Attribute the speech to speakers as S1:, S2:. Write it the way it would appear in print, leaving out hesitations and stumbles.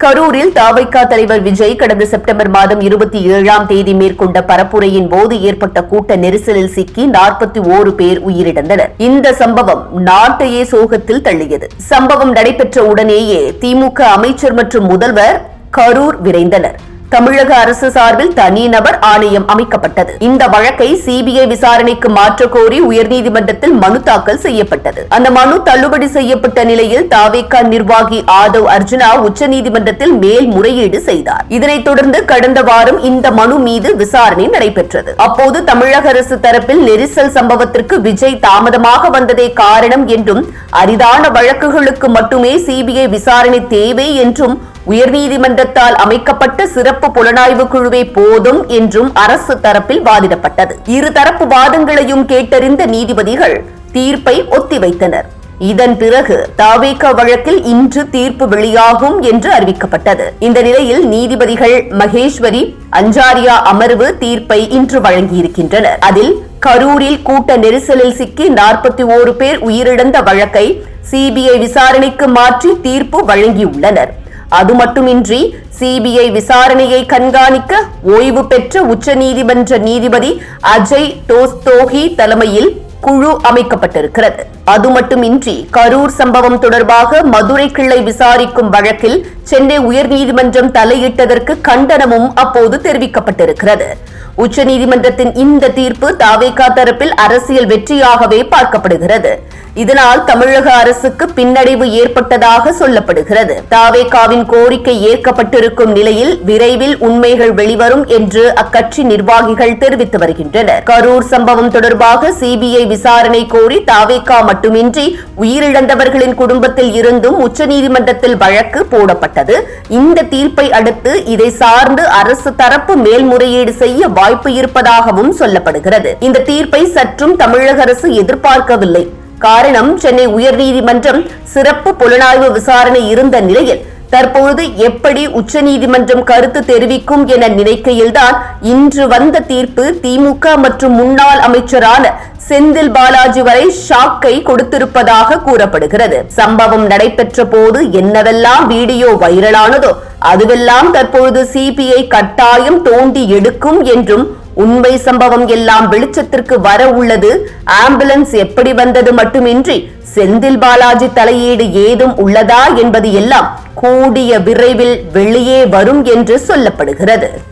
S1: கரூரில் தவிக தலைவர் விஜய் கடந்த செப்டம்பர் மாதம் 27ஆம் தேதி மேற்கொண்ட பரப்புரையின் போது ஏற்பட்ட கூட்ட நெரிசலில் சிக்கி 41 பேர் உயிரிழந்தனர். இந்த சம்பவம் நாட்டையே சோகத்தில் தள்ளியது. சம்பவம் நடைபெற்ற உடனேயே திமுக அமைச்சர் மற்றும் முதல்வர் கரூர் விரைந்தனர். தமிழக அரசு சார்பில் தனிநபர் ஆணையம் அமைக்கப்பட்டது. இந்த வழக்கை சிபிஐ விசாரணைக்கு மாற்றக் கோரி உயர்நீதிமன்றத்தில் மனு தாக்கல் செய்யப்பட்டது. அந்த மனு தள்ளுபடி செய்யப்பட்ட நிலையில் தவிக நிர்வாகி ஆதவ் அர்ஜுனா உச்சநீதிமன்றத்தில் மேல்முறையீடு செய்தார். இதனைத் தொடர்ந்து கடந்த வாரம் இந்த மனு மீது விசாரணை நடைபெற்றது. அப்போது தமிழக அரசு தரப்பில் நெரிசல் சம்பவத்திற்கு விஜய் தாமதமாக வந்ததே காரணம் என்றும், அரிதான வழக்குகளுக்கு மட்டுமே சிபிஐ விசாரணை தேவை என்றும், உயர்நீதிமன்றத்தால் அமைக்கப்பட்ட சிறப்பு புலனாய்வு குழுவே போதும் என்றும் அரசு தரப்பில் வாதிடப்பட்டது. இருதரப்பு வாதங்களையும் கேட்டறிந்த நீதிபதிகள் தீர்ப்பை ஒத்திவைத்தனர். இதன் பிறகு தவிக வழக்கில் இன்று தீர்ப்பு வெளியாகும் என்று அறிவிக்கப்பட்டது. இந்த நிலையில் நீதிபதிகள் மகேஸ்வரி, அஞ்சாரியா அமர்வு தீர்ப்பை இன்று வழங்கியிருக்கின்றனர். அதில் கரூரில் கூட்ட நெரிசலில் சிக்கி 41 பேர் உயிரிழந்த வழக்கை சிபிஐ விசாரணைக்கு மாற்றி தீர்ப்பு வழங்கியுள்ளனர். அது மட்டுமின்றி சிபிஐ விசாரணையை கண்காணிக்க ஓய்வு பெற்ற உச்சநீதிமன்ற நீதிபதி அஜய் டோஸ்தோகி தலைமையில் குழு அமைக்கப்பட்டிருக்கிறது. அது மட்டுமின்றி கரூர் சம்பவம் தொடர்பாக மதுரை கிளை விசாரிக்கும் வழக்கில் சென்னை உயர்நீதிமன்றம் தலையிட்டதற்கு கண்டனமும் அப்போது தெரிவிக்கப்பட்டிருக்கிறது. உச்சநீதிமன்றத்தின் இந்த தீர்ப்பு தவிக தரப்பில் அரசியல் வெற்றியாகவே பார்க்கப்படுகிறது. இதனால் தமிழக அரசுக்கு பின்னடைவு ஏற்பட்டதாக சொல்லப்படுகிறது. தவிகவின் கோரிக்கை ஏற்கப்பட்டிருக்கும் நிலையில் விரைவில் உண்மைகள் வெளிவரும் என்று அக்கட்சி நிர்வாகிகள் தெரிவித்து வருகின்றனர். கரூர் சம்பவம் தொடர்பாக சிபிஐ விசாரணை கோரி தவிக மட்டுமின்றி உயிரிழந்தவர்களின் குடும்பத்தில் இருந்தும் உச்சநீதிமன்றத்தில் வழக்கு போடப்பட்டது. இந்த தீர்ப்பை அடுத்து இதை சார்ந்து அரசு தரப்பு மேல்முறையீடு செய்ய வாய்ப்பு இருப்பதாகவும் சொல்லப்படுகிறது. இந்த தீர்ப்பை சற்றும் தமிழக அரசு எதிர்பார்க்கவில்லை. காரணம், சென்னை உயர்நீதிமன்றம் சிறப்பு புலனாய்வு விசாரணை இருந்த நிலையில் தற்பொழுது எப்படி உச்சநீதிமன்றம் கருத்து தெரிவிக்கும் என நினைக்கையில்தான் இன்று வந்த தீர்ப்பு திமுக மற்றும் முன்னாள் அமைச்சரான செந்தில் பாலாஜி வரை ஷாக்கை கொடுத்திருப்பதாக கூறப்படுகிறது. சம்பவம் நடைபெற்ற போது என்னவெல்லாம் வீடியோ வைரலானதோ அதுவெல்லாம் தற்பொழுது சிபிஐ கட்டாயம் தோண்டி எடுக்கும் என்றும், உண்மை சம்பவம் எல்லாம் வெளிச்சத்திற்கு வர உள்ளது. ஆம்புலன்ஸ் எப்படி வந்தது மட்டுமின்றி செந்தில் பாலாஜி தலையீடு ஏதும் உள்ளதா என்பது எல்லாம் கூடிய விரைவில் வெளியே வரும் என்று சொல்லப்படுகிறது.